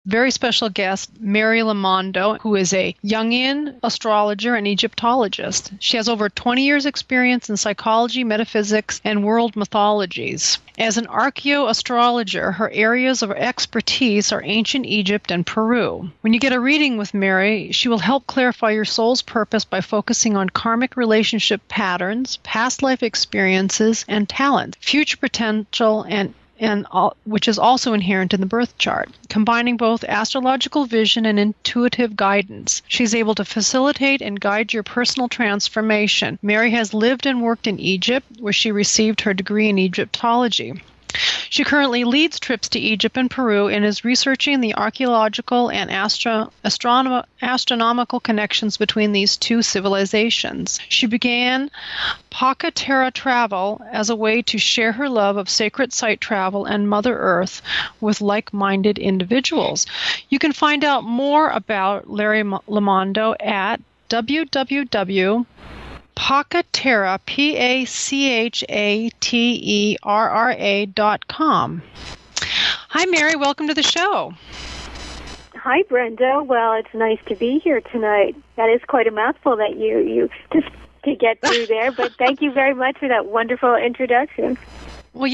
very special guest, Mary Lomando, who is a Jungian astrologer and Egyptologist. She has over 20 years' experience in psychology, metaphysics, and world mythologies. As an archaeoastrologer, her areas of expertise are ancient Egypt and Peru. When you get a reading with Mary, she will help clarify your soul's purpose by focusing on karmic relationship patterns, past life experiences, and talent, future potential, and which is also inherent in the birth chart, combining both astrological vision and intuitive guidance. She's able to facilitate and guide your personal transformation. Mary has lived and worked in Egypt, where she received her degree in Egyptology. She currently leads trips to Egypt and Peru and is researching the archaeological and astronomical connections between these two civilizations. She began Paka-Terra travel as a way to share her love of sacred site travel and Mother Earth with like-minded individuals. You can find out more about Larry Lomando at www.Paka-Terra, PACHATERRA.com. Hi, Mary. Welcome to the show. Hi, Brenda. Well, it's nice to be here tonight. That is quite a mouthful that you just to get through there, but thank you very much for that wonderful introduction. Well,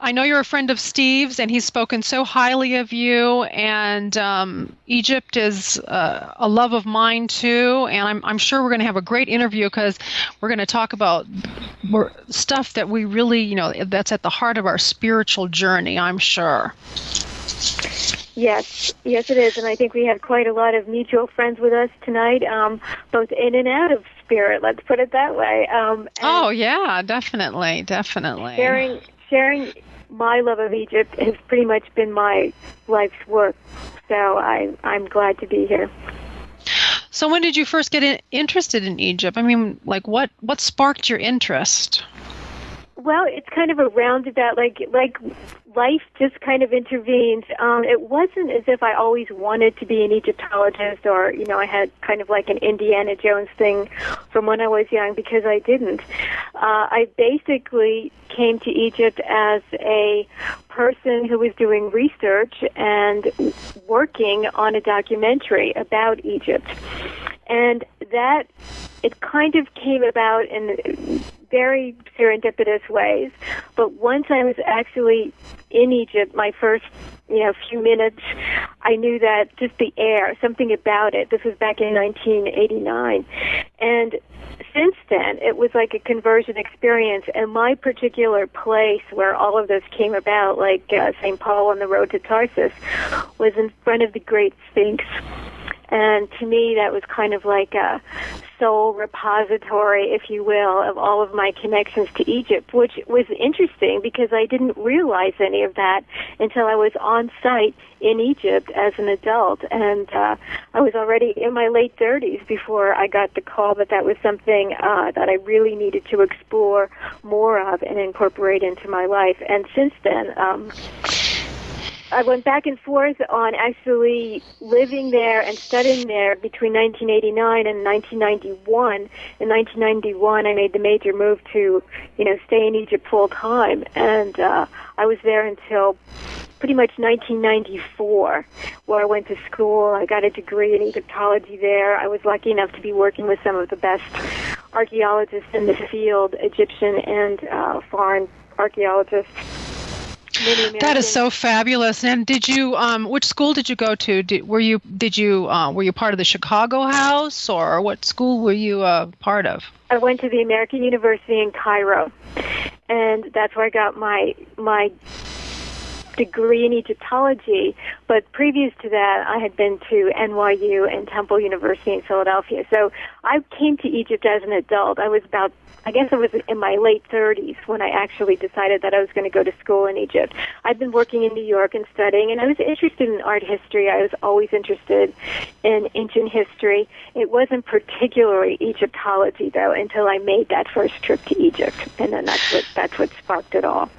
I know you're a friend of Steve's, and he's spoken so highly of you, and Egypt is a love of mine, too, and I'm sure we're going to have a great interview because we're going to talk about stuff that we really, that's at the heart of our spiritual journey, I'm sure. Yes, it is, and I think we have quite a lot of mutual friends with us tonight, both in and out of spirit, let's put it that way. Oh, yeah, definitely. Sharing my love of Egypt has pretty much been my life's work, so I'm glad to be here. So when did you first get interested in Egypt? I mean, like what sparked your interest? Well, it's kind of a roundabout, like life just kind of intervenes. It wasn't as if I always wanted to be an Egyptologist or, I had kind of like an Indiana Jones thing from when I was young, because I didn't. I basically came to Egypt as a person who was doing research and working on a documentary about Egypt. And that, it kind of came about in very serendipitous ways. But once I was actually in Egypt, my first, few minutes, I knew that just the air, something about it, this was back in 1989. And since then, it was like a conversion experience. And my particular place where all of this came about, like St. Paul on the road to Tarsus, was in front of the Great Sphinx. And to me, that was kind of like a soul repository, if you will, of all of my connections to Egypt, which was interesting because I didn't realize any of that until I was on site in Egypt as an adult. And I was already in my late 30s before I got the call that was something that I really needed to explore more of and incorporate into my life. And since then, I went back and forth on actually living there and studying there between 1989 and 1991. In 1991, I made the major move to, stay in Egypt full time, and I was there until pretty much 1994, where I went to school. I got a degree in Egyptology there. I was lucky enough to be working with some of the best archaeologists in the field, Egyptian and foreign archaeologists. That is so fabulous. And did you? Which school did you go to? Were you part of the Chicago House, or what school were you part of? I went to the American University in Cairo, and that's where I got my degree in Egyptology. But previous to that, I had been to NYU and Temple University in Philadelphia. So I came to Egypt as an adult. I was in my late 30s when I actually decided that I was going to go to school in Egypt. I'd been working in New York and studying, and I was interested in art history. I was always interested in ancient history. It wasn't particularly Egyptology, though, until I made that first trip to Egypt, and then that's what sparked it all.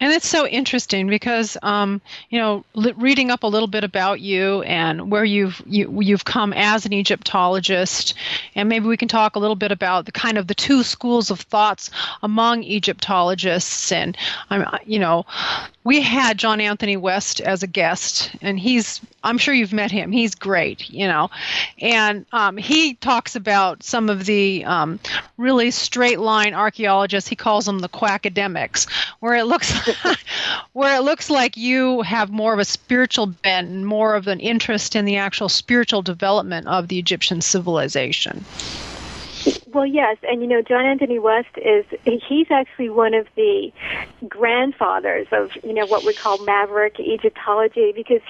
And it's so interesting because, reading up a little bit about you and where you've come as an Egyptologist, and maybe we can talk a little bit about the two schools of thoughts among Egyptologists. And we had John Anthony West as a guest, and I'm sure you've met him. He's great, and he talks about some of the really straight line archaeologists. He calls them the quackademics, where it looks like you have more of a spiritual bent and more of an interest in the actual spiritual development of the Egyptian civilization. Well, yes, and John Anthony West he's actually one of the grandfathers of, what we call maverick Egyptology, because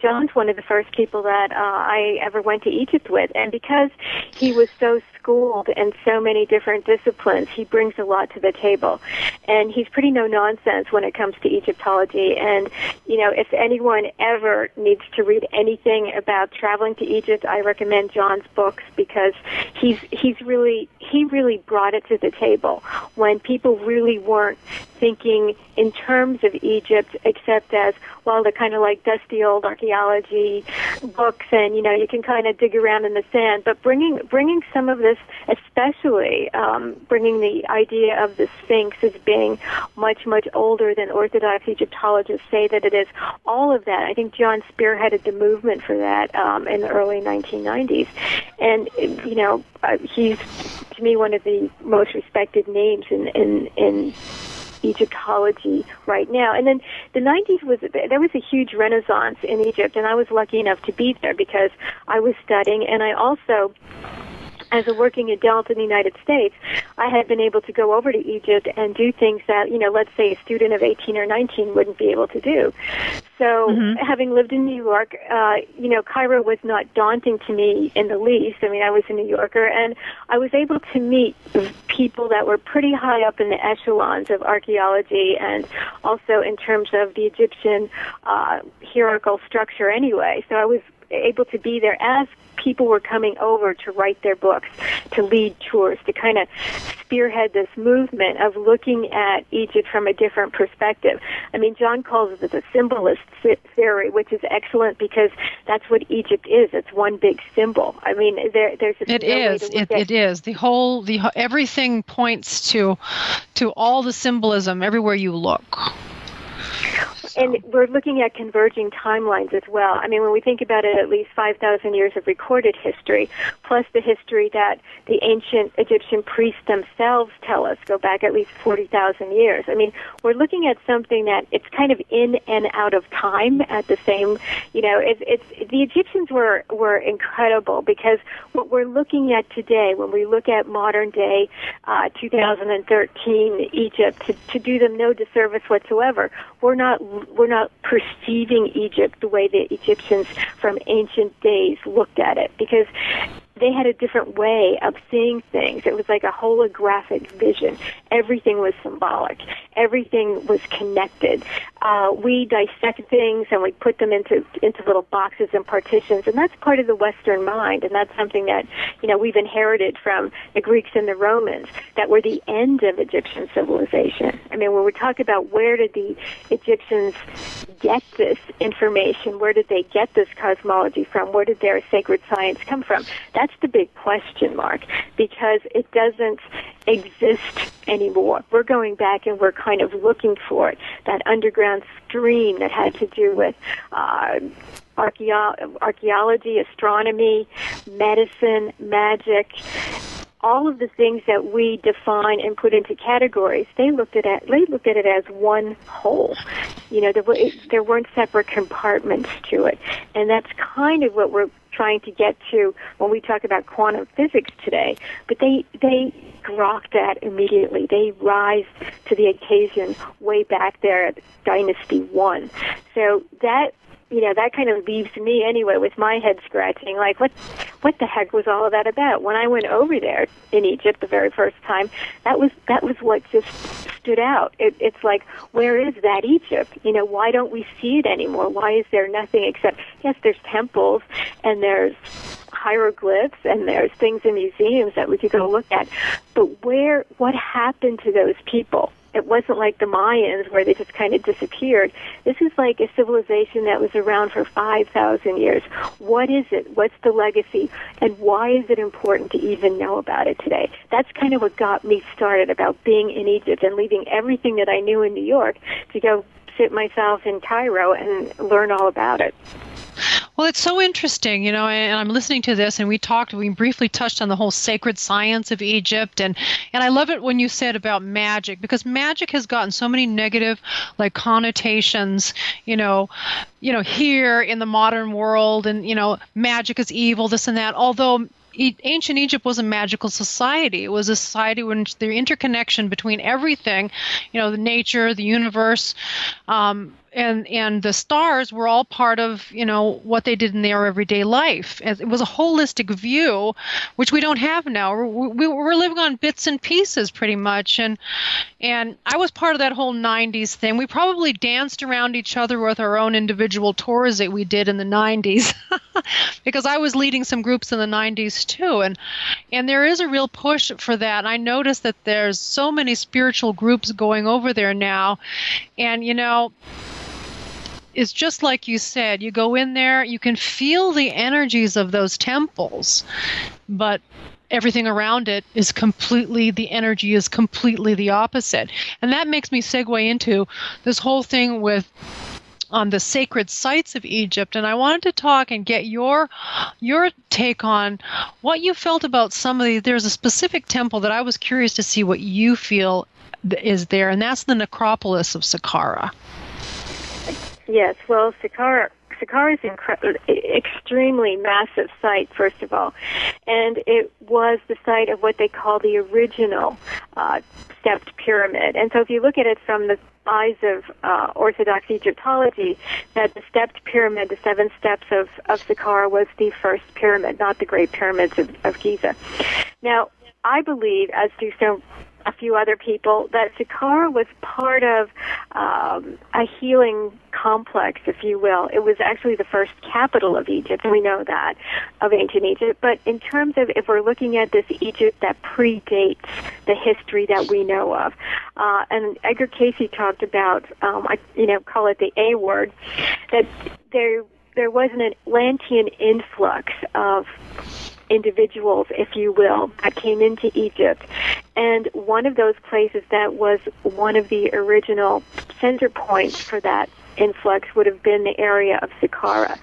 John's one of the first people that I ever went to Egypt with, and because he was so schooled in so many different disciplines, he brings a lot to the table, and he's pretty no-nonsense when it comes to Egyptology, and, if anyone ever needs to read anything about traveling to Egypt, I recommend John's books, because he really brought it to the table when people really weren't thinking in terms of Egypt except as, well, they're kind of like dusty old archaeology books, and you can kind of dig around in the sand, but bringing some of this, especially bringing the idea of the Sphinx as being much, much older than Orthodox Egyptologists say that it is, all of that. I think John spearheaded the movement for that in the early 1990s, and he's, to me, one of the most respected names in Egyptology right now. And then the 90s there was a huge renaissance in Egypt, and I was lucky enough to be there because I was studying, and I also, as a working adult in the United States, I had been able to go over to Egypt and do things that, let's say a student of 18 or 19 wouldn't be able to do. So having lived in New York, Cairo was not daunting to me in the least. I mean, I was a New Yorker, and I was able to meet people that were pretty high up in the echelons of archaeology, and also in terms of the Egyptian hierarchical structure anyway. So I was able to be there as people were coming over to write their books, to lead tours, to kind of spearhead this movement of looking at Egypt from a different perspective. I mean, John calls it the symbolist theory, which is excellent because that's what Egypt is. It's one big symbol. I mean, there's it is. It is. The whole everything points to all the symbolism everywhere you look. And we're looking at converging timelines as well. I mean, when we think about it, at least 5,000 years of recorded history, plus the history that the ancient Egyptian priests themselves tell us go back at least 40,000 years. I mean, we're looking at something that it's kind of in and out of time at the same, the Egyptians were incredible, because what we're looking at today, when we look at modern day 2013 Egypt, to do them no disservice whatsoever, we're not perceiving Egypt the way the Egyptians from ancient days looked at it, because they had a different way of seeing things. It was like a holographic vision. Everything was symbolic. Everything was connected. We dissect things and we put them into little boxes and partitions, and that's part of the Western mind, and that's something that we've inherited from the Greeks and the Romans, that were the end of Egyptian civilization. I mean, when we talk about where did the Egyptians get this information, where did they get this cosmology from, where did their sacred science come from? That's the big question mark, because it doesn't exist anymore. We're going back and we're kind of looking for it, that underground stream that had to do with archaeology, astronomy, medicine, magic. All of the things that we define and put into categories, they looked at it as one whole. There weren't separate compartments to it, and that's kind of what we're trying to get to when we talk about quantum physics today. But they grok that immediately. They rise to the occasion way back there at Dynasty 1. So that kind of leaves me anyway with my head scratching, like, what the heck was all of that about? When I went over there in Egypt the very first time, that was what just stood out. It's like, where is that Egypt? Why don't we see it anymore? Why is there nothing except, yes, there's temples and there's hieroglyphs and there's things in museums that we could go look at, but what happened to those people? It wasn't like the Mayans where they just kind of disappeared. This is like a civilization that was around for 5,000 years. What is it? What's the legacy? And why is it important to even know about it today? That's kind of what got me started about being in Egypt and leaving everything that I knew in New York to go sit myself in Cairo and learn all about it. Well, it's so interesting, and I'm listening to this, and we briefly touched on the whole sacred science of Egypt, and I love it when you said about magic, because magic has gotten so many negative, like, connotations, here in the modern world, and, magic is evil, this and that, although ancient Egypt was a magical society. It was a society in which the interconnection between everything, the nature, the universe, and the stars were all part of, what they did in their everyday life. It was a holistic view, which we don't have now. We're living on bits and pieces pretty much. And I was part of that whole 90s thing. We probably danced around each other with our own individual tours that we did in the 90s because I was leading some groups in the 90s too. And there is a real push for that. I noticed that there's so many spiritual groups going over there now. And, it's just like you said, you go in there, you can feel the energies of those temples, but everything around it is the energy is completely the opposite. And that makes me segue into this whole thing with on the sacred sites of Egypt. And I wanted to talk and get your take on what you felt about some of these. There's a specific temple that I was curious to see what you feel is there, and that's the necropolis of Saqqara. Yes, well, Saqqara is an extremely massive site, first of all, and it was the site of what they call the original stepped pyramid. And so if you look at it from the eyes of Orthodox Egyptology, that the stepped pyramid, the 7 steps of Saqqara, was the first pyramid, not the Great Pyramids of Giza. Now, I believe, as do a few other people, that Saqqara was part of a healing complex, if you will. It was actually the first capital of Egypt, and we know that, of ancient Egypt. But in terms of, if we're looking at this Egypt that predates the history that we know of, and Edgar Cayce talked about, call it the A word, that there was an Atlantean influx of individuals, if you will, that came into Egypt. And one of those places that was one of the original center points for that influx would have been the area of Saqqara.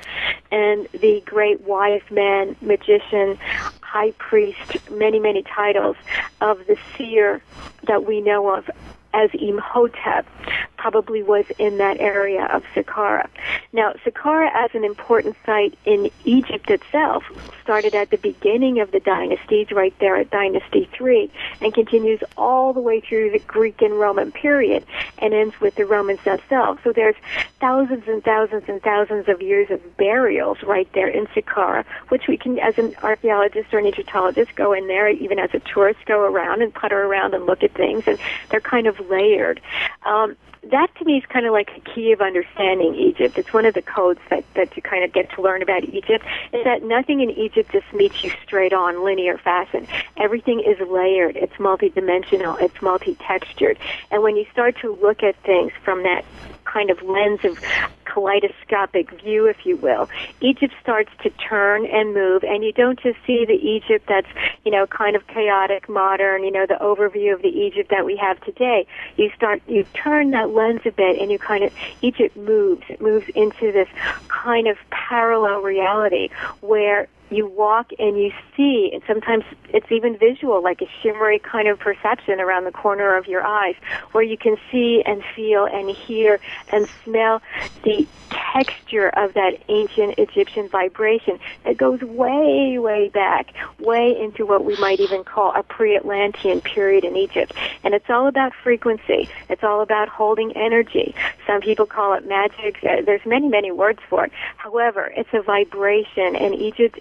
And the great wise man, magician, high priest, many, many titles of the seer that we know of as Imhotep probably was in that area of Saqqara. Now, Saqqara, as an important site in Egypt itself, started at the beginning of the dynasties, right there at Dynasty 3, and continues all the way through the Greek and Roman period, and ends with the Romans themselves. So there's thousands and thousands and thousands of years of burials right there in Saqqara, which we can, as an archaeologist or an Egyptologist, go in there, even as a tourist, go around and putter around and look at things, and they're kind of layered. That, to me, is kind of like a key of understanding Egypt. It's one of the codes that you kind of get to learn about Egypt, is that nothing in Egypt just meets you straight on, linear fashion. Everything is layered. It's multidimensional. It's multi-textured. And when you start to look at things from that kind of lens of kaleidoscopic view, if you will, Egypt starts to turn and move, and you don't just see the Egypt that's, kind of chaotic, modern, the overview of the Egypt that we have today. You turn that lens a bit, and Egypt moves. It moves into this kind of parallel reality where you walk and you see, and sometimes it's even visual, like a shimmery kind of perception around the corner of your eyes, where you can see and feel and hear and smell the texture of that ancient Egyptian vibration that goes way, way back, way into what we might even call a pre-Atlantean period in Egypt. And it's all about frequency. It's all about holding energy. Some people call it magic. There's many, many words for it. However, it's a vibration, and Egypt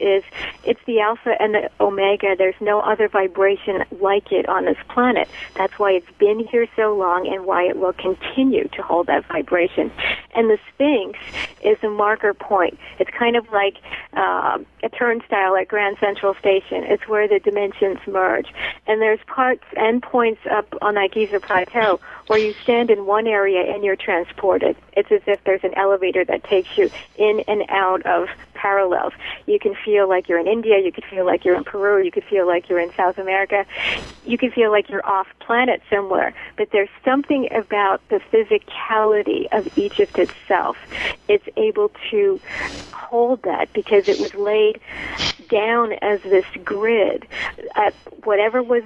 it's the alpha and the omega. There's no other vibration like it on this planet. That's why it's been here so long and why it will continue to hold that vibration. And the Sphinx is a marker point. It's kind of like a turnstile at Grand Central Station. It's where the dimensions merge. And there's parts and points up on that Giza Plateau where you stand in one area and you're transported. It's as if there's an elevator that takes you in and out of parallels. You can feel like you're in India, you could feel like you're in Peru, you could feel like you're in South America, you could feel like you're off planet somewhere, but there's something about the physicality of Egypt itself. It's able to hold that because it was laid down as this grid. Whatever was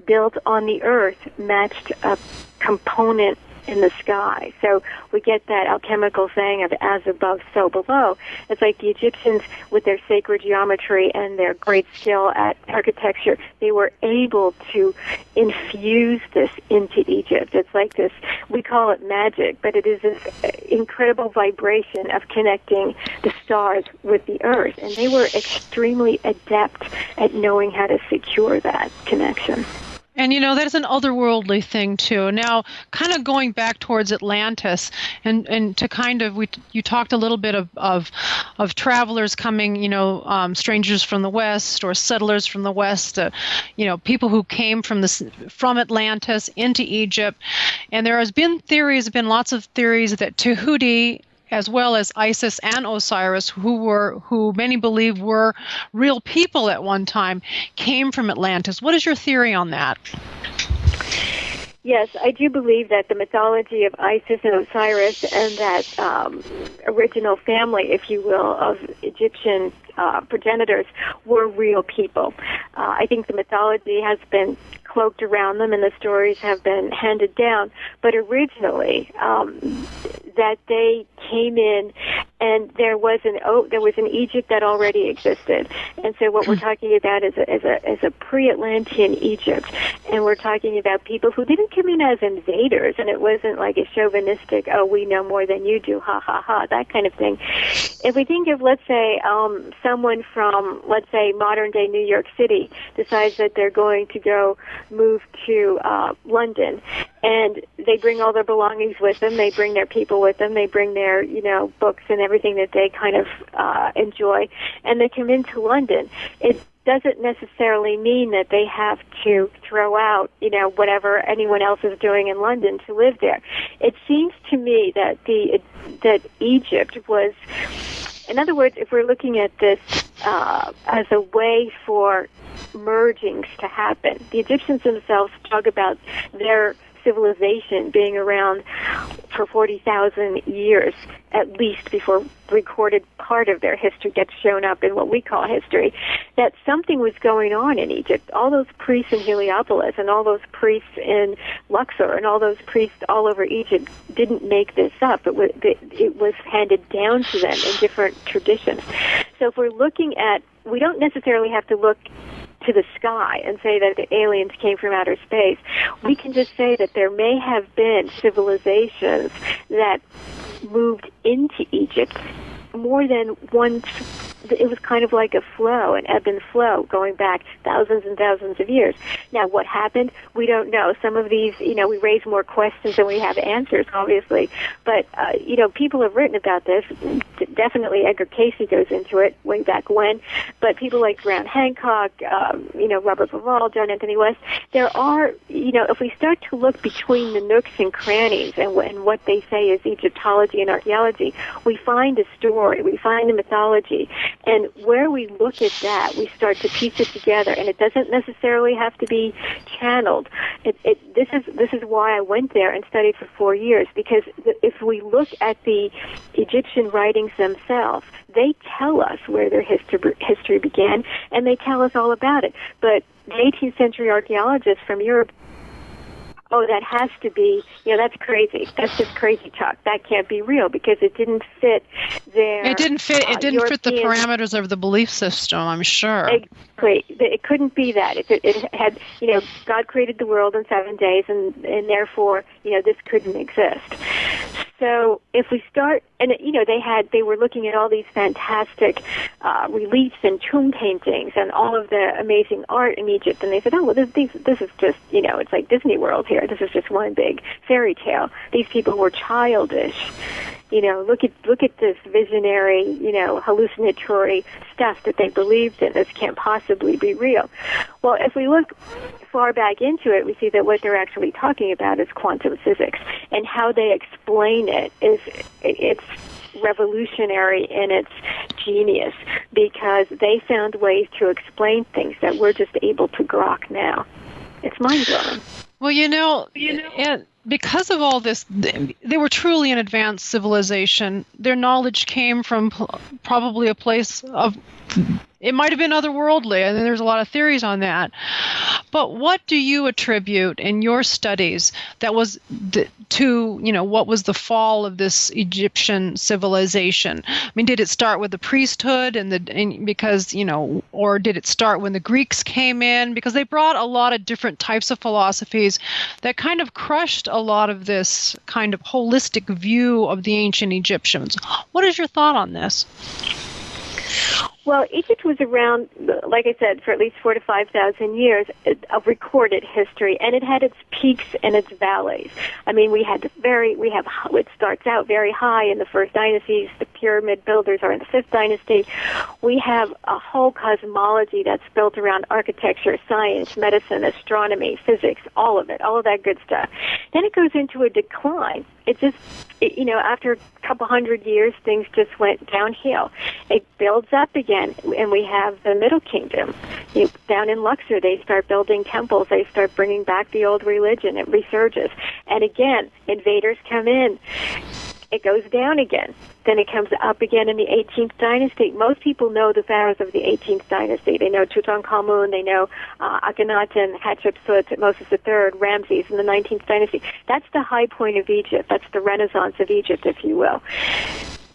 built on the earth matched a component in the sky. So we get that alchemical saying of as above, so below. It's like the Egyptians, with their sacred geometry and their great skill at architecture, they were able to infuse this into Egypt. It's like this, we call it magic, but it is this incredible vibration of connecting the stars with the earth. And they were extremely adept at knowing how to secure that connection. And, that is an otherworldly thing, too. Now, kind of going back towards Atlantis, and to kind of, you talked a little bit of travelers coming, strangers from the West or settlers from the West, people who came from Atlantis into Egypt. And there has been lots of theories that Tahuti, as well as Isis and Osiris, who many believe were real people at one time, came from Atlantis. What is your theory on that? Yes, I do believe that the mythology of Isis and Osiris and that original family, if you will, of Egyptian progenitors were real people. I think the mythology has been cloaked around them and the stories have been handed down, but originally that they came in and there was an Egypt that already existed. And so what we're talking about is a pre-Atlantean Egypt, and we're talking about people who didn't come in as invaders, and it wasn't like a chauvinistic, oh, we know more than you do, ha ha ha, that kind of thing. If we think of, let's say, someone from, let's say, modern-day New York City decides that they're going to move to London, and they bring all their belongings with them, they bring their people with them, they bring their, books and everything that they kind of enjoy, and they come into London. It doesn't necessarily mean that they have to throw out, whatever anyone else is doing in London to live there. It seems to me that that Egypt was, in other words, if we're looking at this as a way for mergings to happen, the Egyptians themselves talk about their civilization being around for 40,000 years at least before recorded part of their history gets shown up in what we call history, that something was going on in Egypt. All those priests in Heliopolis and all those priests in Luxor and all those priests all over Egypt didn't make this up. It was handed down to them in different traditions. So if we're looking at, we don't necessarily have to look to the sky and say that the aliens came from outer space. We can just say that there may have been civilizations that moved into Egypt more than once. It was kind of like a flow, an ebb and flow, going back thousands and thousands of years. Now, what happened? We don't know. Some of these, we raise more questions than we have answers, obviously. But, people have written about this. Definitely Edgar Cayce goes into it way back when. But people like Graham Hancock, Robert Bauval, John Anthony West, there are, if we start to look between the nooks and crannies and what they say is Egyptology and archaeology, we find a story, we find a mythology. And where we look at that, we start to piece it together, and it doesn't necessarily have to be channeled. This is why I went there and studied for 4 years, because if we look at the Egyptian writings themselves, they tell us where their history began, and they tell us all about it. But the 18th century archaeologists from Europe, oh, that has to be, that's crazy. That's just crazy talk. That can't be real because it didn't fit their It didn't fit the parameters of the belief system, I'm sure. Exactly. It couldn't be that. It had, God created the world in 7 days, and therefore, this couldn't exist. So if we start, and they were looking at all these fantastic reliefs and tomb paintings and all of the amazing art in Egypt, and they said, oh, well, this is just, it's like Disney World here. This is just one big fairy tale. These people were childish. Look at this visionary, hallucinatory stuff that they believed in. This can't possibly be real. Well, if we look far back into it, we see that what they're actually talking about is quantum physics, and how they explain it is it's revolutionary in its genius because they found ways to explain things that we're just able to grok now. It's mind-blowing. Well, and because of all this, they were truly an advanced civilization. Their knowledge came from probably a place of, it might have been otherworldly, and there's a lot of theories on that. But what do you attribute in your studies that was to, what was the fall of this Egyptian civilization? I mean, did it start with the priesthood because, or did it start when the Greeks came in? Because they brought a lot of different types of philosophies that kind of crushed a lot of this kind of holistic view of the ancient Egyptians. What is your thought on this? Well, Egypt was around, like I said, for at least 4,000 to 5,000 years of recorded history, and it had its peaks and its valleys. I mean, it starts out very high in the first dynasties. The pyramid builders are in the fifth dynasty. We have a whole cosmology that's built around architecture, science, medicine, astronomy, physics, all of that good stuff. Then it goes into a decline. After a couple hundred years, things just went downhill. It builds up again, and we have the Middle Kingdom. Down in Luxor, they start building temples. They start bringing back the old religion. It resurges. And again, invaders come in. It goes down again. Then it comes up again in the 18th dynasty. Most people know the pharaohs of the 18th dynasty. They know Tutankhamun, they know Akhenaten, Hatshepsut, Moses III, Ramses in the 19th dynasty. That's the high point of Egypt. That's the Renaissance of Egypt, if you will.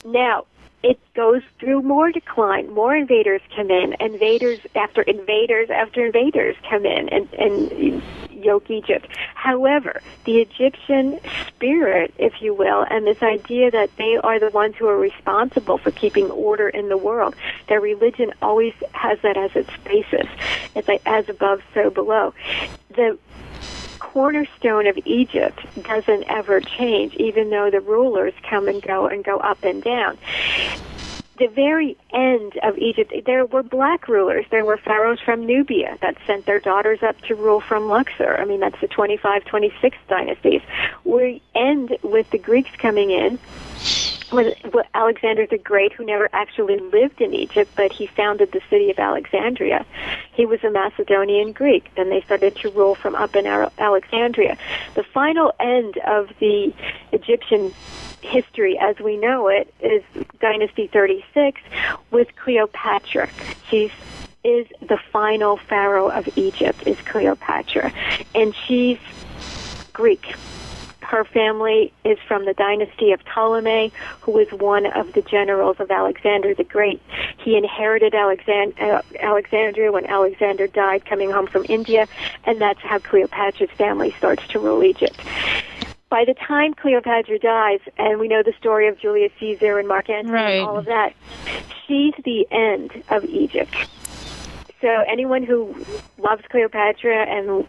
Now, it goes through more decline. More invaders come in. Invaders after invaders after invaders come in and yoke Egypt. However, the Egyptian spirit, if you will, and this idea that they are the ones who are responsible for keeping order in the world, their religion always has that as its basis. It's like as above, so below. The cornerstone of Egypt doesn't ever change, even though the rulers come and go up and down. The very end of Egypt, there were black rulers. There were pharaohs from Nubia that sent their daughters up to rule from Luxor. I mean, that's the 25, 26 dynasties. We end with the Greeks coming in, with Alexander the Great, who never actually lived in Egypt, but he founded the city of Alexandria. He was a Macedonian Greek. Then they started to rule from up in Alexandria. The final end of the Egyptian history as we know it is Dynasty 36 with Cleopatra. She is the final pharaoh of Egypt, is Cleopatra, and she's Greek. Her family is from the dynasty of Ptolemy, who was one of the generals of Alexander the Great. He inherited Alexandria when Alexander died, coming home from India, and that's how Cleopatra's family starts to rule Egypt. By the time Cleopatra dies, and we know the story of Julius Caesar and Mark Antony and all of that, she's the end of Egypt. So anyone who loves Cleopatra and,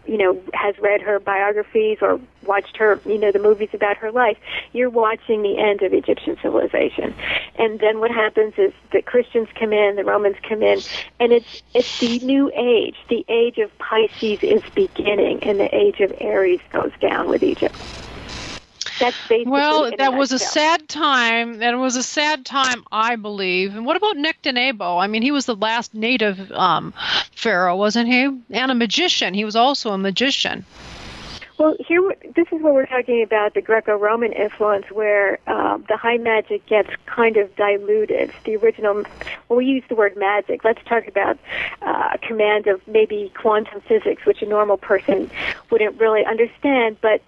has read her biographies or watched her, the movies about her life, you're watching the end of Egyptian civilization. And then what happens is the Christians come in, the Romans come in, and it's the new age. The age of Pisces is beginning, and the age of Aries goes down with Egypt. That's basically that was a sad time. That was a sad time, I believe. And what about Nectanebo? I mean, he was the last native pharaoh, wasn't he? And a magician. He was also a magician. Well, this is what we're talking about, the Greco-Roman influence, where the high magic gets kind of diluted. The original, when we use the word magic, let's talk about command of maybe quantum physics, which a normal person wouldn't really understand. But,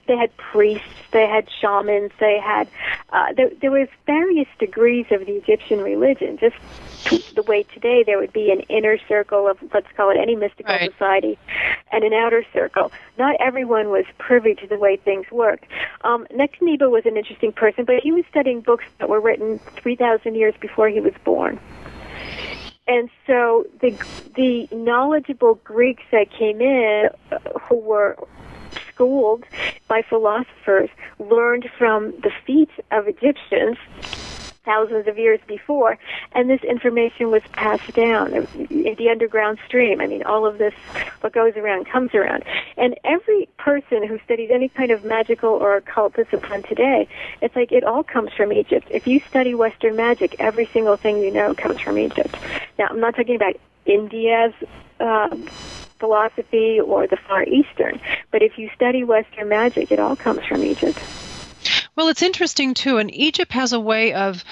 they had priests, they had shamans, they had, there was various degrees of the Egyptian religion, just the way today there would be an inner circle of, let's call it any mystical society, and an outer circle. Not everyone was privy to the way things worked. Nectanebo was an interesting person, but he was studying books that were written 3,000 years before he was born. And so the knowledgeable Greeks that came in, who were schooled by philosophers, learned from the feet of Egyptians thousands of years before, and this information was passed down in the underground stream. I mean, all of this, what goes around comes around. And every person who studies any kind of magical or occult discipline today, it's like it all comes from Egypt. If you study Western magic, every single thing you know comes from Egypt. Now, I'm not talking about India's philosophy or the Far Eastern, but if you study Western magic, it all comes from Egypt. Well, it's interesting, too, and Egypt has a way of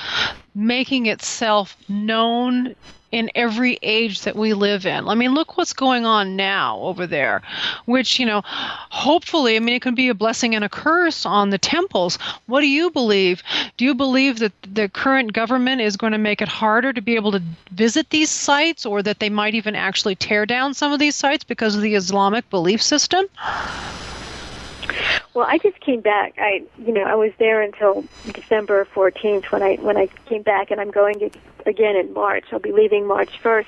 making itself known in every age that we live in. I mean, look what's going on now over there, which, hopefully, I mean, it can be a blessing and a curse on the temples. What do you believe? Do you believe that the current government is going to make it harder to be able to visit these sites, or that they might even actually tear down some of these sites because of the Islamic belief system? Well, I just came back. I was there until December 14th when I came back, and I'm going again in March. I'll be leaving March 1st.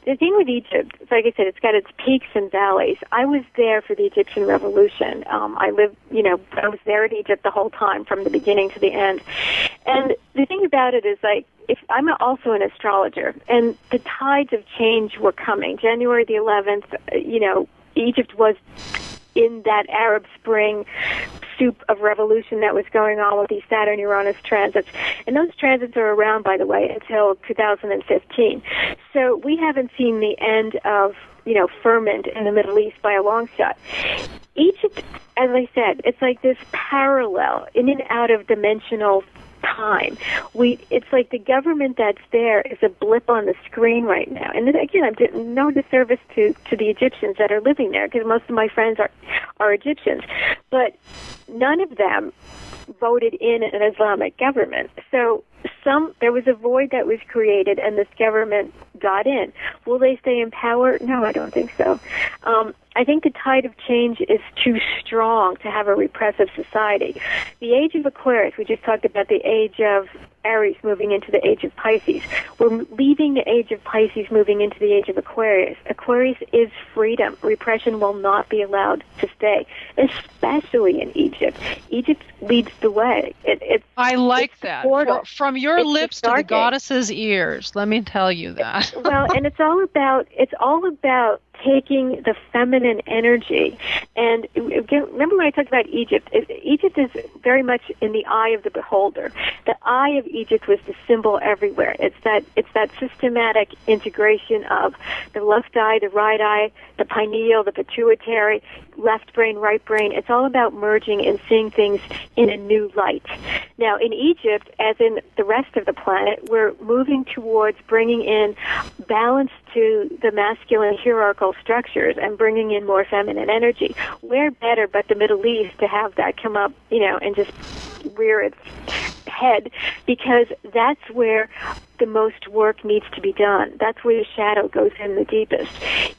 The thing with Egypt, like I said, it's got its peaks and valleys. I was there for the Egyptian Revolution. I was there in Egypt the whole time, from the beginning to the end. And the thing about it is, like, if I'm also an astrologer, and the tides of change were coming. January the 11th, Egypt was in that Arab Spring soup of revolution that was going on with these Saturn-Uranus transits. And those transits are around, by the way, until 2015. So we haven't seen the end of, ferment in the Middle East by a long shot. Egypt, as I said, it's like this parallel, in and out of dimensional time. It's like the government that's there is a blip on the screen right now. And again, I'm doing no disservice to the Egyptians that are living there, because most of my friends are Egyptians. But none of them voted in an Islamic government. So there was a void that was created, and this government got in. Will they stay in power? No, I don't think so. I think the tide of change is too strong to have a repressive society. The age of Aquarius, we just talked about the age of Aries moving into the age of Pisces. We're leaving the age of Pisces, moving into the age of Aquarius. Aquarius is freedom. Repression will not be allowed to stay, especially in Egypt. Egypt leads the way. I like that. From your lips to the goddess's ears, let me tell you that. Well, and it's all about taking the feminine energy. And again, remember when I talked about Egypt? Egypt is very much in the eye of the beholder. The eye of Egypt was the symbol everywhere. It's that systematic integration of the left eye, the right eye, the pineal, the pituitary, left brain, right brain. It's all about merging and seeing things in a new light. Now, in Egypt, as in the rest of the planet, we're moving towards bringing in balance to the masculine hierarchical structures and bringing in more feminine energy. Where better but the Middle East to have that come up, and just rear its head, because that's where the most work needs to be done. That's where the shadow goes in the deepest.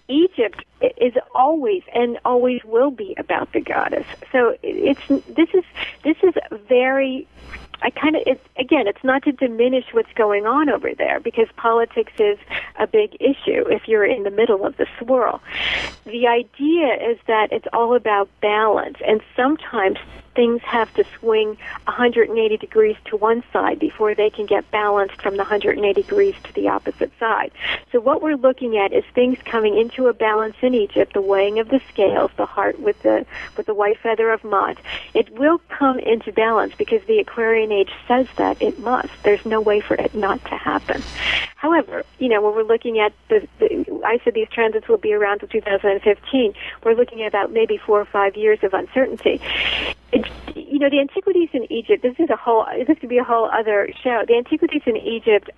Egypt is always and always will be about the goddess. So this is very. It's not to diminish what's going on over there, because politics is a big issue if you're in the middle of the swirl. The idea is that it's all about balance, and sometimes things have to swing 180 degrees to one side before they can get balanced from the 180 degrees to the opposite side. So what we're looking at is things coming into a balance in Egypt, the weighing of the scales, the heart with the white feather of Ma'at. It will come into balance because the Aquarian age says that it must. There's no way for it not to happen. However, when we're looking at I said these transits will be around till 2015. We're looking at about maybe 4 or 5 years of uncertainty. The antiquities in Egypt, this could be a whole other show. The antiquities in Egypt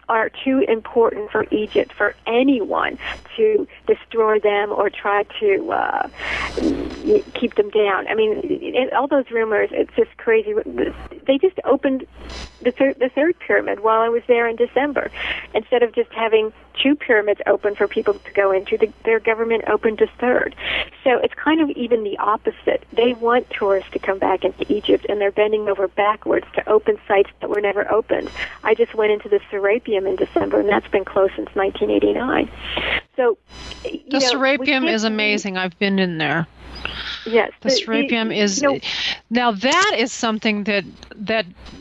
are too important for Egypt, for anyone to destroy them or try to keep them down. I mean, all those rumors, it's just crazy. They just opened the third pyramid while I was there in December. Instead of just having 2 pyramids open for people to go into, their government opened a third. So it's kind of even the opposite. They want tourists to come back into Egypt, and they're bending over backwards to open sites that were never opened. I just went into the Serapeum in December, and that's been closed since 1989. So the Serapeum is amazing. I've been in there. Yes. The serapeum is, now that is something that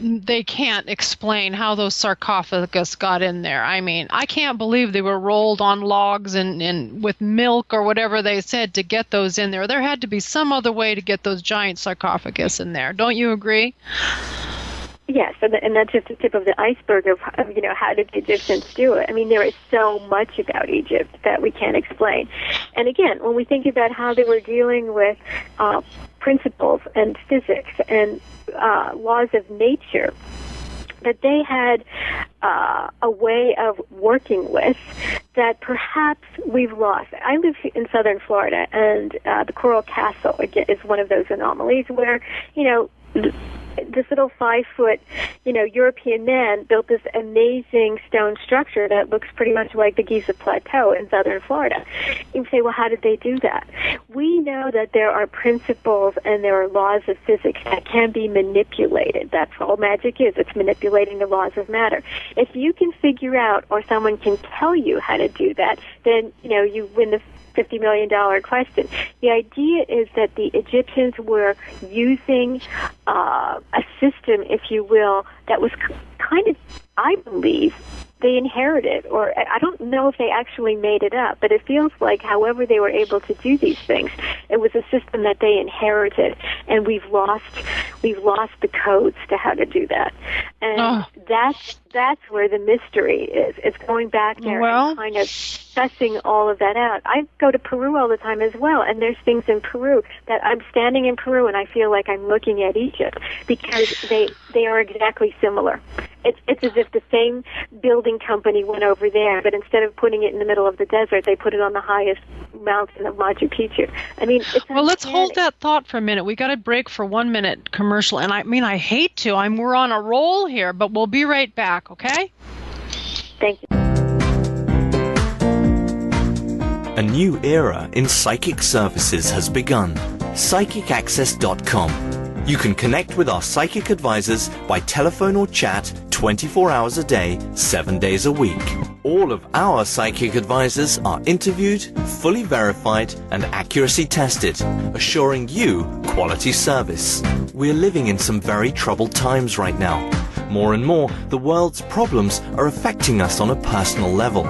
they can't explain how those sarcophagus got in there. I mean, I can't believe they were rolled on logs and with milk or whatever they said to get those in there. There had to be some other way to get those giant sarcophagus in there. Don't you agree? Yes, and that's just the tip of the iceberg of how did the Egyptians do it? I mean, there is so much about Egypt that we can't explain. And again, when we think about how they were dealing with principles and physics and laws of nature, that they had a way of working with that perhaps we've lost. I live in southern Florida, and the Coral Castle is one of those anomalies where, this little 5-foot, European man built this amazing stone structure that looks pretty much like the Giza Plateau in southern Florida. You say, well, how did they do that? We know that there are principles and there are laws of physics that can be manipulated. That's all magic is. It's manipulating the laws of matter. If you can figure out, or someone can tell you how to do that, then, you win the $50 million question. The idea is that the Egyptians were using a system, if you will, that was kind of, I believe, they inherited, or I don't know if they actually made it up, but it feels like however they were able to do these things, it was a system that they inherited, and we've lost the codes to how to do that. And that's where the mystery is. It's going back there and kind of sussing all of that out. I go to Peru all the time as well, and there's things in Peru that I'm standing in Peru and I feel like I'm looking at Egypt because they are exactly similar. It's as if the same building company went over there, but instead of putting it in the middle of the desert, they put it on the highest mountain of Machu Picchu. I mean, let's hold that thought for a minute. We got to break for 1 minute commercial, and I hate to. We're on a roll here, but we'll be right back, okay? Thank you. A new era in psychic services has begun. PsychicAccess.com. You can connect with our psychic advisors by telephone or chat 24 hours a day, 7 days a week. All of our psychic advisors are interviewed, fully verified, and accuracy tested, assuring you quality service. We're living in some very troubled times right now. More and more, the world's problems are affecting us on a personal level.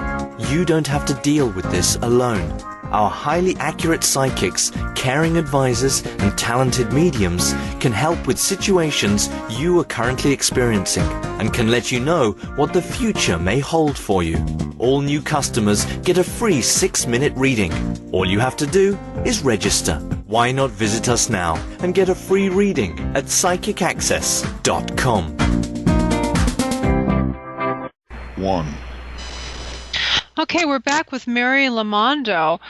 You don't have to deal with this alone. Our highly accurate psychics, caring advisors, and talented mediums can help with situations you are currently experiencing and can let you know what the future may hold for you. All new customers get a free 6-minute reading. All you have to do is register. Why not visit us now and get a free reading at PsychicAccess.com. 1. Okay, we're back with Mary Lomando.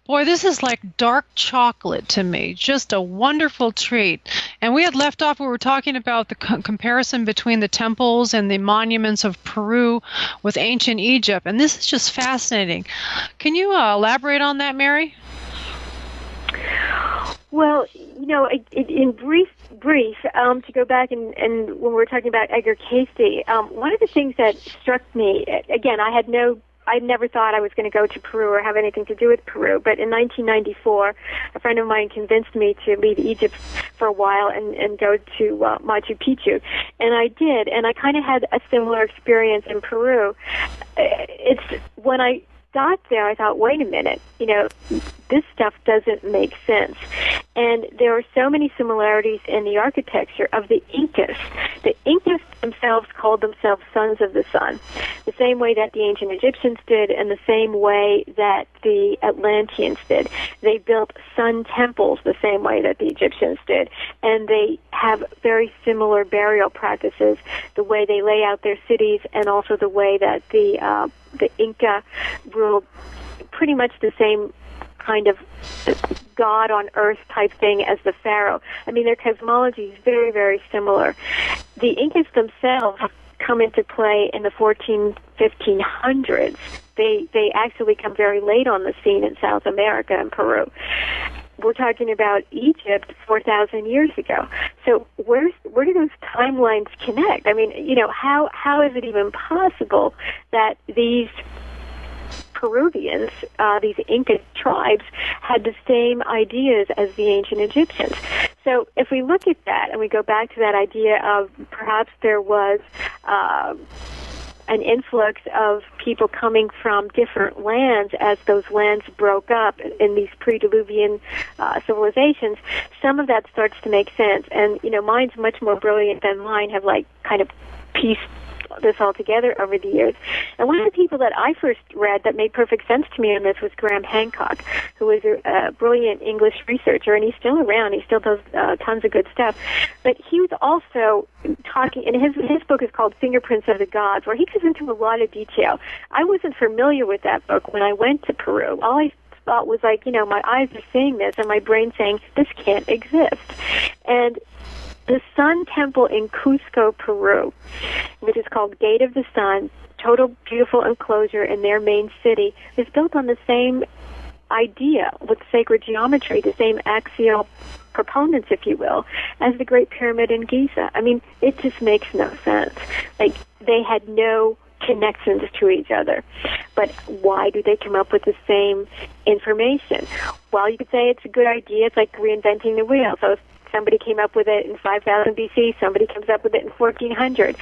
Boy, this is like dark chocolate to me. Just a wonderful treat. And we had left off, we were talking about the comparison between the temples and the monuments of Peru with ancient Egypt. And this is just fascinating. Can you elaborate on that, Mary? Well, in brief, to go back and when we were talking about Edgar Cayce, one of the things that struck me, again, I never thought I was going to go to Peru or have anything to do with Peru, but in 1994, a friend of mine convinced me to leave Egypt for a while and go to Machu Picchu, and I did, and I kind of had a similar experience in Peru. When I got there, I thought, wait a minute, this stuff doesn't make sense. And there are so many similarities in the architecture of the Incas. The Incas themselves called themselves sons of the sun, the same way that the ancient Egyptians did and the same way that the Atlanteans did. They built sun temples the same way that the Egyptians did, and they have very similar burial practices, the way they lay out their cities and also the way that the Inca ruled, pretty much the same kind of God on earth type thing as the Pharaoh. I mean, their cosmology is very, very similar. The Incas themselves come into play in the 1500s. They actually come very late on the scene in South America and Peru. We're talking about Egypt 4,000 years ago. So where do those timelines connect? I mean, how is it even possible that these Peruvians, these Inca tribes, had the same ideas as the ancient Egyptians. So if we look at that and we go back to that idea of perhaps there was an influx of people coming from different lands as those lands broke up in these pre-Diluvian civilizations, some of that starts to make sense. And, mine's much more brilliant than mine have, kind of pieced this all together over the years. And one of the people that I first read that made perfect sense to me on this was Graham Hancock, who was a brilliant English researcher, and he's still around. He still does tons of good stuff. But he was also talking, and his book is called Fingerprints of the Gods, where he goes into a lot of detail. I wasn't familiar with that book when I went to Peru. All I thought was my eyes are seeing this, and my brain saying, this can't exist. And the Sun Temple in Cusco, Peru, which is called Gate of the Sun, total beautiful enclosure in their main city, is built on the same idea with sacred geometry, the same axial proponents, if you will, as the Great Pyramid in Giza. I mean, it just makes no sense. They had no connections to each other. But why do they come up with the same information? Well, you could say it's a good idea. It's like reinventing the wheel. So if somebody came up with it in 5000 BC, somebody comes up with it in 1400.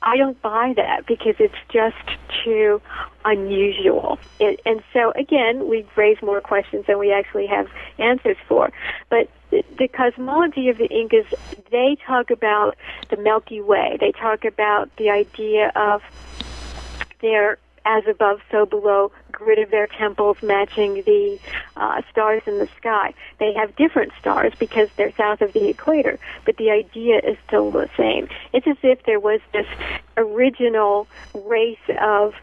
I don't buy that because it's just too unusual. And so, again, we raise more questions than we actually have answers for. But the cosmology of the Incas, they talk about the Milky Way. They talk about the idea of their as above, so below grid of their temples matching the stars in the sky. They have different stars because they're south of the equator, but the idea is still the same. It's as if there was this original race of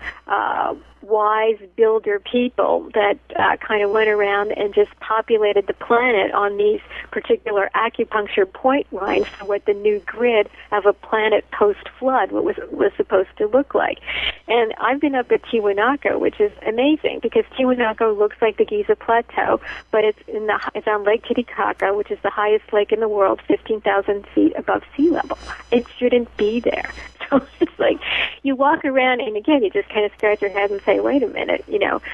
wise builder people that kind of went around and just populated the planet on these particular acupuncture point lines for what the new grid of a planet post-flood was supposed to look like. And I've been up at Tiwanaku, which is amazing because Tiwanaku looks like the Giza Plateau, but it's on Lake Titicaca, which is the highest lake in the world, 15,000 feet above sea level. It shouldn't be there. So it's like you walk around and again you just kind of scratch your head and say, wait a minute,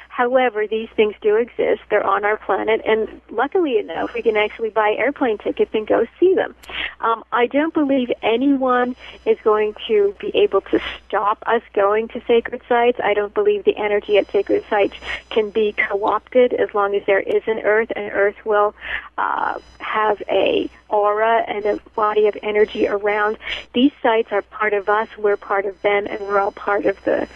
However, these things do exist. They're on our planet, and luckily enough, we can actually buy airplane tickets and go see them. I don't believe anyone is going to be able to stop us going to sacred sites. I don't believe the energy at sacred sites can be co-opted as long as there is an Earth, and Earth will have a aura and a body of energy around. These sites are part of us, we're part of them, and we're all part of the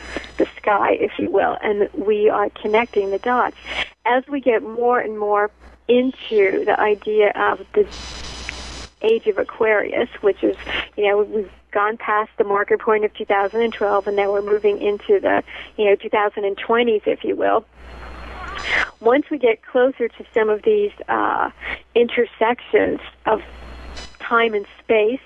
sky, if you will, and we are connecting the dots. As we get more and more into the idea of the age of Aquarius, which is, we've gone past the marker point of 2012, and now we're moving into the, 2020s, if you will. Once we get closer to some of these intersections of time and space,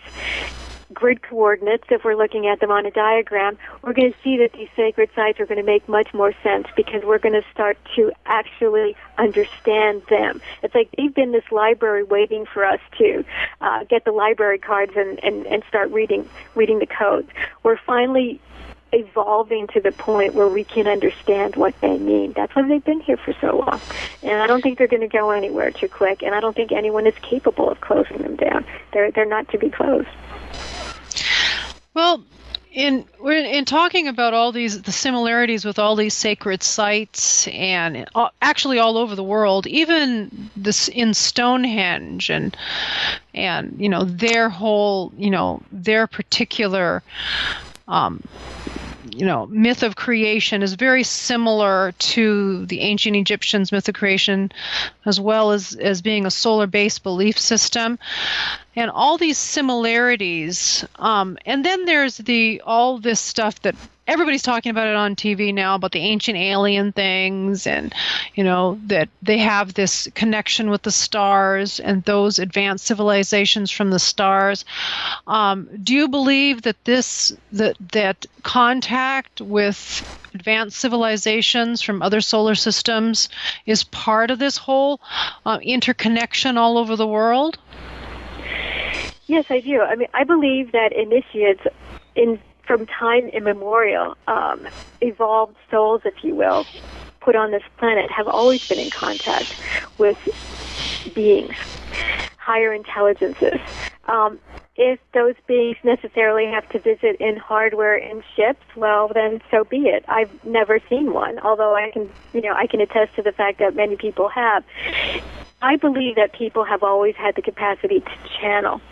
grid coordinates, if we're looking at them on a diagram, we're going to see that these sacred sites are going to make much more sense because we're going to start to actually understand them. It's like they've been this library waiting for us to get the library cards and start reading the codes. We're finally evolving to the point where we can understand what they mean. That's why they've been here for so long. And I don't think they're going to go anywhere too quick, and I don't think anyone is capable of closing them down. They're not to be closed. Well, in talking about the similarities with all these sacred sites and actually all over the world, even this in Stonehenge and their whole, their particular myth of creation is very similar to the ancient Egyptians' myth of creation, as well as being a solar-based belief system. And all these similarities, and then there's all this stuff that everybody's talking about it on TV now about the ancient alien things, and that they have this connection with the stars and those advanced civilizations from the stars. Do you believe that that contact with advanced civilizations from other solar systems is part of this whole interconnection all over the world? Yes, I do. I mean, I believe that initiates from time immemorial, evolved souls, if you will, put on this planet have always been in contact with beings, higher intelligences. If those beings necessarily have to visit in hardware in ships, well, then so be it. I've never seen one, although I can attest to the fact that many people have. I believe that people have always had the capacity to channel.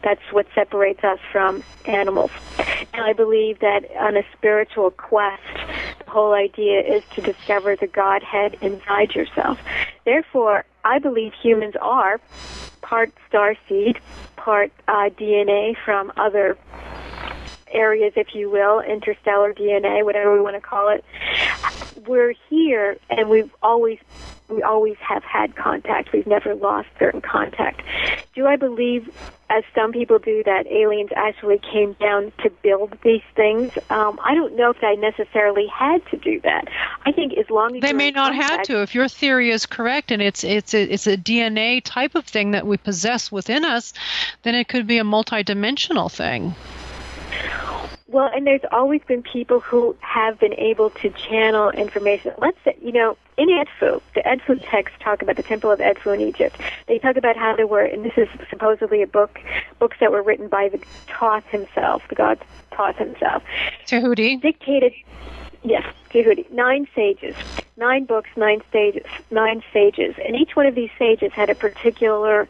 That's what separates us from animals. And I believe that on a spiritual quest, the whole idea is to discover the Godhead inside yourself. Therefore, I believe humans are part starseed, part DNA from other areas, if you will, interstellar DNA, whatever we want to call it. We're here, and we always have had contact. We've never lost certain contact. Do I believe, as some people do, that aliens actually came down to build these things? I don't know if they necessarily had to do that. I think as long as they may not have to. If your theory is correct, and it's a DNA type of thing that we possess within us, then it could be a multidimensional thing. Well, and there's always been people who have been able to channel information. Let's say, in Edfu, the Edfu texts talk about the Temple of Edfu in Egypt. They talk about how there were, and this is supposedly books that were written by the Thoth himself, the god Thoth himself. Tahuti. Dictated, yes, Tahuti. 9 sages. 9 books, 9 sages. And each one of these sages had a particular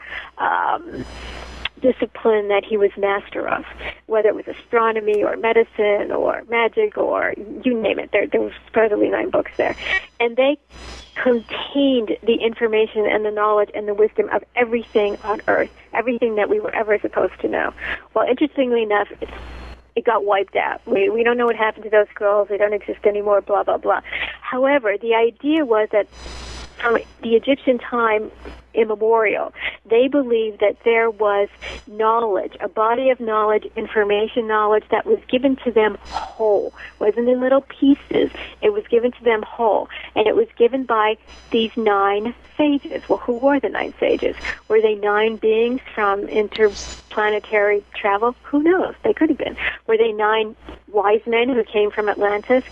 discipline that he was master of, whether it was astronomy or medicine or magic or you name it. There was supposedly 9 books there. And they contained the information and the knowledge and the wisdom of everything on Earth, everything that we were ever supposed to know. Well, interestingly enough, it got wiped out. We don't know what happened to those scrolls. They don't exist anymore, blah, blah, blah. However, the idea was that from the Egyptian time immemorial, they believed that there was knowledge, a body of knowledge, information knowledge that was given to them whole. It wasn't in little pieces. It was given to them whole. And it was given by these 9 sages. Well, who were the 9 sages? Were they 9 beings from interplanetary travel? Who knows? They could have been. Were they 9 wise men who came from Atlantis?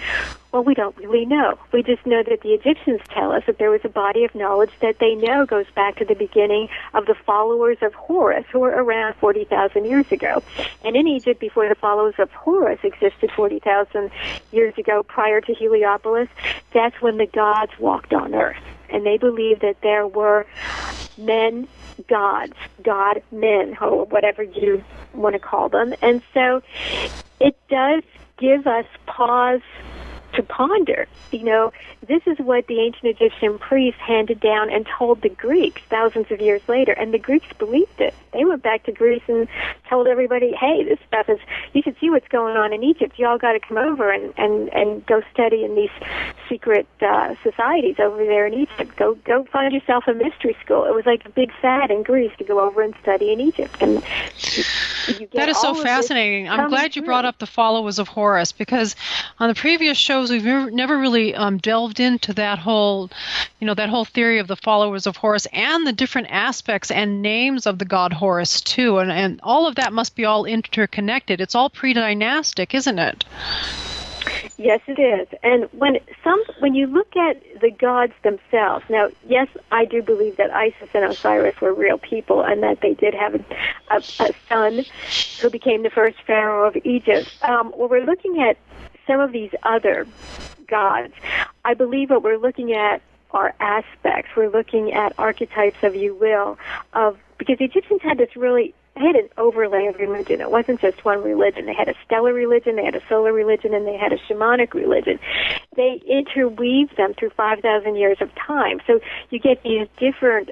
Well, we don't really know. We just know that the Egyptians tell us that there was a body of knowledge that they know goes back to the beginning of the followers of Horus, who were around 40,000 years ago. And in Egypt, before the followers of Horus existed 40,000 years ago, prior to Heliopolis, that's when the gods walked on Earth. And they believed that there were men, gods, God men, or whatever you want to call them. And so it does give us pause to ponder. This is what the ancient Egyptian priests handed down and told the Greeks thousands of years later, and the Greeks believed it. They went back to Greece and told everybody, hey, this stuff is, you should see what's going on in Egypt. You all got to come over and go study in these secret societies over there in Egypt. Go find yourself a mystery school. It was like a big fad in Greece to go over and study in Egypt. And you get that is so fascinating. I'm glad you brought up the followers of Horus, because on the previous shows we've never really delved into that whole theory of the followers of Horus and the different aspects and names of the god Horus too, and all of that must be all interconnected. It's all pre-dynastic, isn't it? Yes, it is. And when you look at the gods themselves, now, yes, I do believe that Isis and Osiris were real people and that they did have a son who became the first pharaoh of Egypt. When we're looking at some of these other gods, I believe what we're looking at are aspects. We're looking at archetypes, if you will, because the Egyptians had this they had an overlay of religion. It wasn't just one religion. They had a stellar religion, they had a solar religion, and they had a shamanic religion. They interweaved them through 5,000 years of time. So you get these different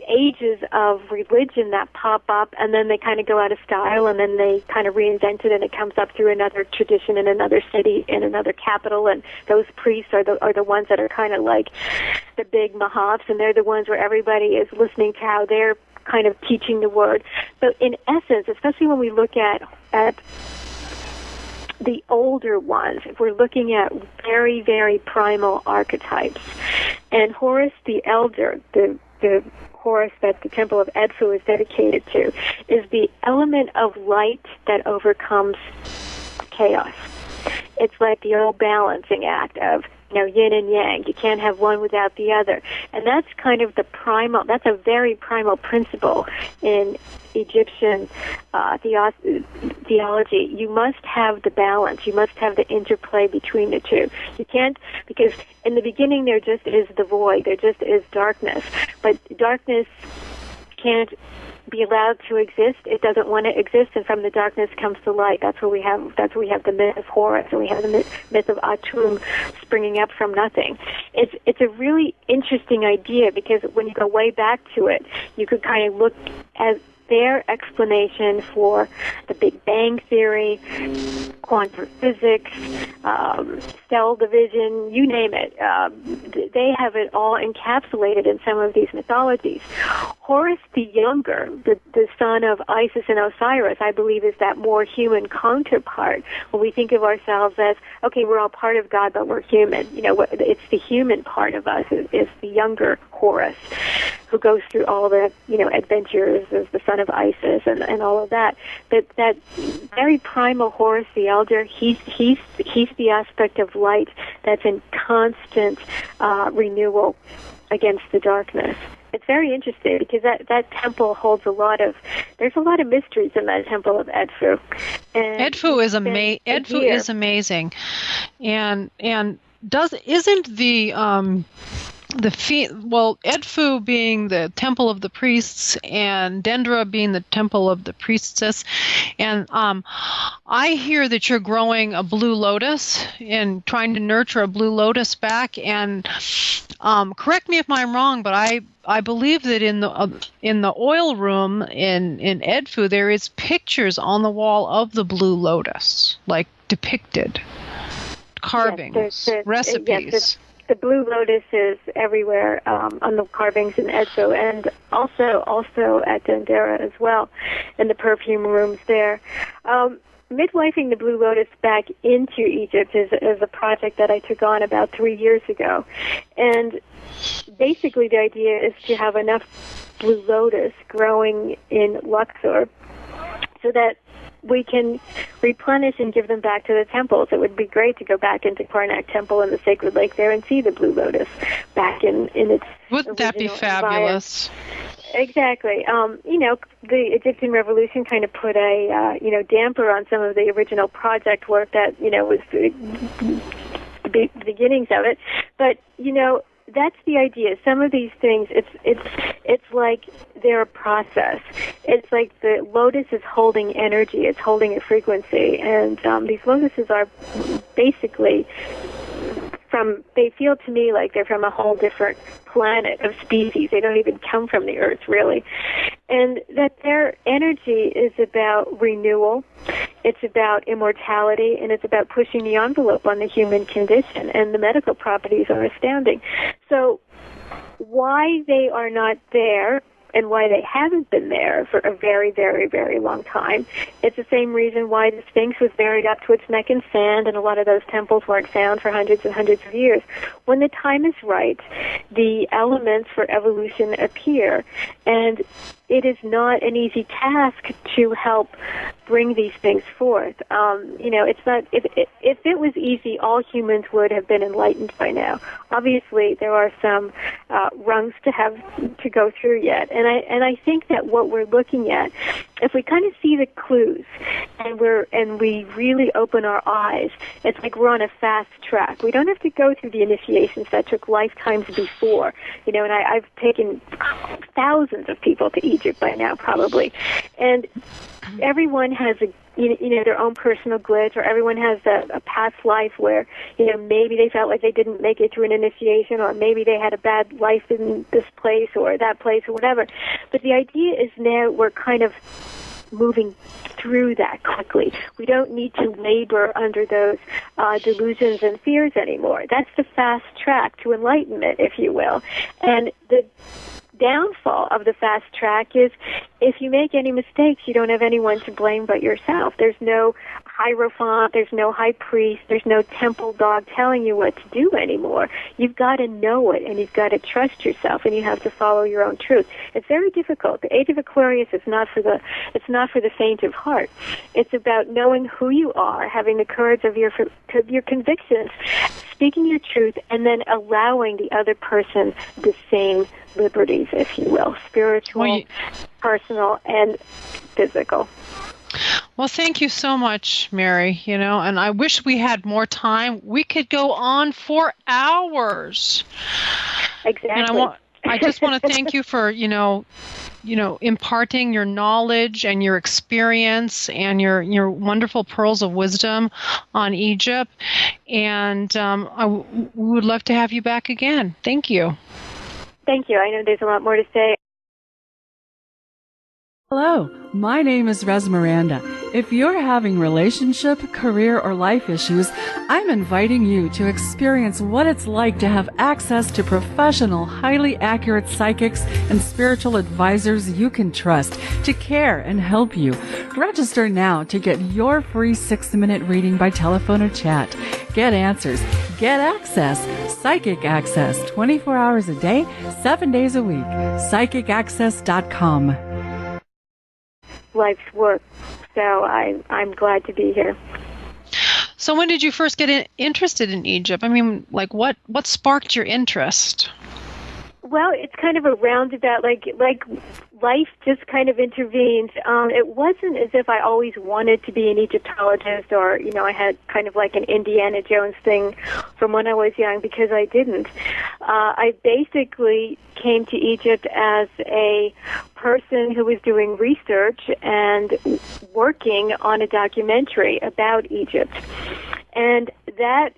ages of religion that pop up, and then they kind of go out of style, and then they kind of reinvent it, and it comes up through another tradition in another city, in another capital, and those priests are the ones that are kind of like the big mahabs, and they're the ones where everybody is listening to how they're kind of teaching the word. But in essence, especially when we look at the older ones, if we're looking at very, very primal archetypes, and Horus the Elder, the Horus that the Temple of Edfu is dedicated to, is the element of light that overcomes chaos. It's like the old balancing act of yin and yang. You can't have one without the other. And that's kind of that's a very primal principle in Egyptian theology. You must have the balance. You must have the interplay between the two. You can't, because in the beginning there just is the void. There just is darkness. But darkness can't be allowed to exist. It doesn't want to exist, and from the darkness comes the light. That's where we have the myth of Horus, and we have the myth of Atum springing up from nothing. It's a really interesting idea, because when you go way back to it, you could kind of look at their explanation for the Big Bang Theory, quantum physics, cell division, you name it. They have it all encapsulated in some of these mythologies. Horus the Younger, the son of Isis and Osiris, I believe is that more human counterpart. When we think of ourselves as, okay, we're all part of God, but we're human. It's the human part of us is the younger Horus, who goes through all the, adventures as the son of Isis and all of that. But that very primal Horus the Elder, he's the aspect of light that's in constant renewal against the darkness. It's very interesting, because that temple holds there's a lot of mysteries in that temple of Edfu. And Edfu is amazing. And isn't the Edfu being the temple of the priests and Dendra being the temple of the priestess, and I hear that you're growing a blue lotus and trying to nurture a blue lotus back. And correct me if I'm wrong, but I believe that in the oil room in Edfu there is pictures on the wall of the blue lotus, like depicted carvings, yes, recipes. Yes, the blue lotus is everywhere on the carvings in Edfu, and also at Dendera as well, in the perfume rooms there. Midwifing the blue lotus back into Egypt is a project that I took on about 3 years ago, and basically the idea is to have enough blue lotus growing in Luxor so that we can replenish and give them back to the temples. It would be great to go back into Karnak Temple in the Sacred Lake there and see the blue lotus back in its Wouldn't that be fabulous? Exactly. The Egyptian Revolution kind of put a damper on some of the original project work that was the beginnings of it. But that's the idea. Some of these things, it's like they're a process. It's like the lotus is holding energy. It's holding a frequency, and these lotuses are basically they feel to me like they're from a whole different planet of species. They don't even come from the earth, really. And that their energy is about renewal, it's about immortality, and it's about pushing the envelope on the human condition. And the medical properties are astounding. So why they are not there, and why they haven't been there for a very, very, very long time. It's the same reason why the Sphinx was buried up to its neck in sand, and a lot of those temples weren't found for hundreds and hundreds of years. When the time is right, the elements for evolution appear, and it is not an easy task to help bring these things forth. It's not. If it was easy, all humans would have been enlightened by now. Obviously, there are some rungs to go through yet, and I think that what we're looking at, if we kind of see the clues, and we really open our eyes, it's like we're on a fast track. We don't have to go through the initiations that took lifetimes before. And I've taken thousands of people to Egypt by now, probably, and everyone has their own personal glitch, or everyone has a past life where maybe they felt like they didn't make it through an initiation, or maybe they had a bad life in this place or that place or whatever. But the idea is now we're kind of moving through that quickly. We don't need to labor under those delusions and fears anymore. That's the fast track to enlightenment, if you will. And the downfall of the fast track is if you make any mistakes, you don't have anyone to blame but yourself. There's no hierophant, there's no high priest, there's no temple dog telling you what to do anymore. You've got to know it, and you've got to trust yourself, and you have to follow your own truth. It's very difficult. The Age of Aquarius is not for the faint of heart. It's about knowing who you are, having the courage of your convictions, speaking your truth, and then allowing the other person the same liberties, if you will, spiritual, personal, and physical. Well, thank you so much, Mary, and I wish we had more time. We could go on for hours. Exactly. And I just want to thank you for, imparting your knowledge and your experience and your wonderful pearls of wisdom on Egypt. And we would love to have you back again. Thank you. Thank you. I know there's a lot more to say. Hello, my name is Res Miranda. If you're having relationship, career, or life issues, I'm inviting you to experience what it's like to have access to professional, highly accurate psychics and spiritual advisors you can trust to care and help you. Register now to get your free 6-minute reading by telephone or chat. Get answers, get access, psychic access, 24 hours a day, 7 days a week. PsychicAccess.com. Life's work, so I'm glad to be here. So when did you first get interested in Egypt? I mean, like what sparked your interest? Well, it's kind of a roundabout, like life just kind of intervenes. It wasn't as if I always wanted to be an Egyptologist, or I had kind of like an Indiana Jones thing from when I was young, because I didn't. I basically came to Egypt as a person who was doing research and working on a documentary about Egypt. And that,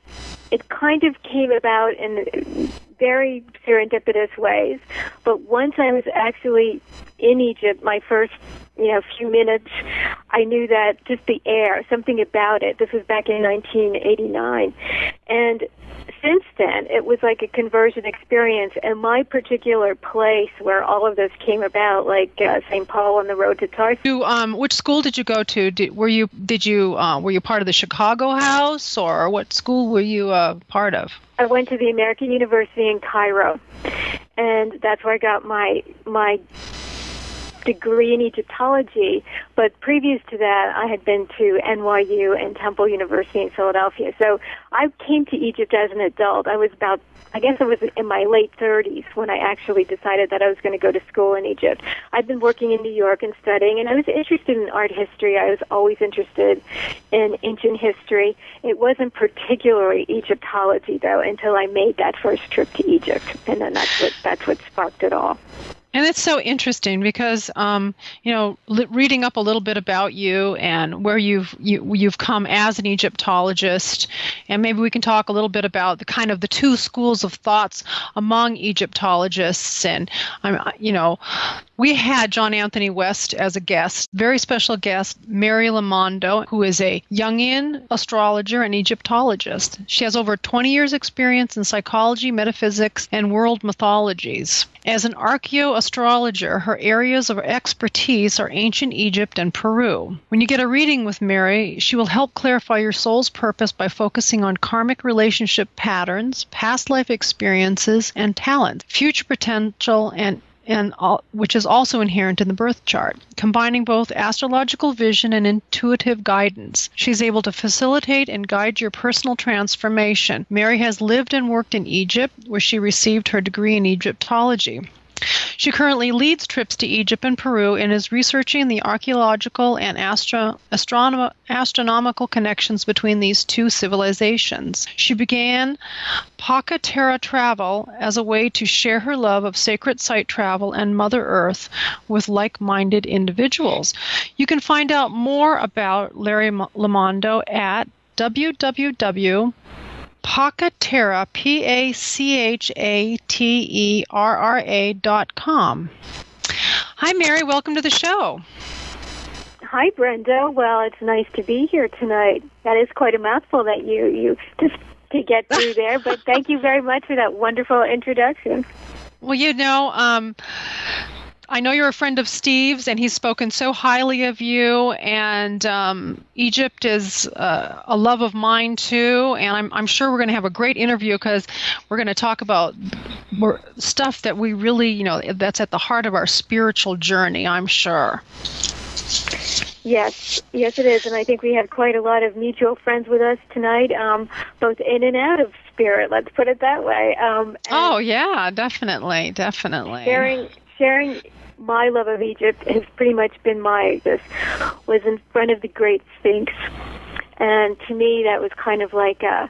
it kind of came about in very serendipitous ways. But once I was actually in Egypt, my first few minutes, I knew that just the air, something about it. This was back in 1989. And since then, it was like a conversion experience. And my particular place where all of this came about, like St. Paul on the road to Tarsus. Which school did you go to? Were you part of the Chicago House, or what school were you part of? I went to the American University in Cairo, and that's where I got my degree in Egyptology. But previous to that, I had been to NYU and Temple University in Philadelphia. So I came to Egypt as an adult. I was in my late 30s when I actually decided that I was going to go to school in Egypt. I'd been working in New York and studying, and I was interested in art history. I was always interested in ancient history. It wasn't particularly Egyptology, though, until I made that first trip to Egypt, and then that's what sparked it all. And it's so interesting because, reading up a little bit about you and where you've come as an Egyptologist, and maybe we can talk a little bit about the two schools of thoughts among Egyptologists. And we had John Anthony West as a guest, very special guest, Mary Lomando, who is a Jungian astrologer and Egyptologist. She has over 20 years experience in psychology, metaphysics, and world mythologies. As an archaeoastrologer, her areas of expertise are ancient Egypt and Peru. When you get a reading with Mary, she will help clarify your soul's purpose by focusing on karmic relationship patterns, past life experiences, and talents, future potential, and which is also inherent in the birth chart, combining both astrological vision and intuitive guidance. She's able to facilitate and guide your personal transformation. Mary has lived and worked in Egypt, where she received her degree in Egyptology. She currently leads trips to Egypt and Peru and is researching the archaeological and astronomical connections between these two civilizations. She began Paka Terra Travel as a way to share her love of sacred site travel and Mother Earth with like-minded individuals. You can find out more about Larry Lomando at www.Pacaterra, PACHATERRA.com. Hi, Mary. Welcome to the show. Hi, Brenda. Well, it's nice to be here tonight. That is quite a mouthful that you just to get through there, but thank you very much for that wonderful introduction. Well, I know you're a friend of Steve's, and he's spoken so highly of you. And Egypt is a love of mine too. And I'm sure we're going to have a great interview because we're going to talk about stuff that we really, that's at the heart of our spiritual journey, I'm sure. Yes, it is, and I think we have quite a lot of mutual friends with us tonight, both in and out of spirit. Let's put it that way. Oh yeah, definitely. Sharing my love of Egypt has pretty much been was in front of the Great Sphinx. And to me, that was kind of like a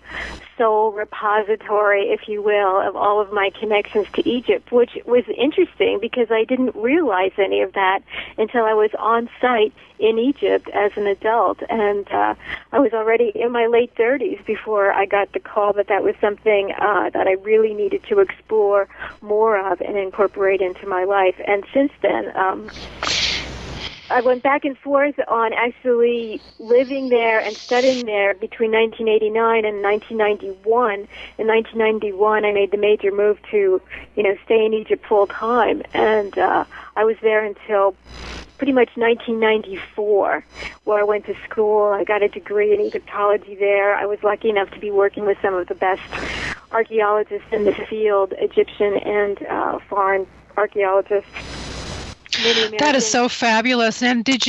soul repository, if you will, of all of my connections to Egypt, which was interesting because I didn't realize any of that until I was on site in Egypt as an adult. And I was already in my late 30s before I got the call that was something that I really needed to explore more of and incorporate into my life. And since then, I went back and forth on actually living there and studying there between 1989 and 1991. In 1991, I made the major move to, stay in Egypt full time, and I was there until pretty much 1994, where I went to school. I got a degree in Egyptology there. I was lucky enough to be working with some of the best archaeologists in the field, Egyptian and foreign archaeologists. That is so fabulous. And did you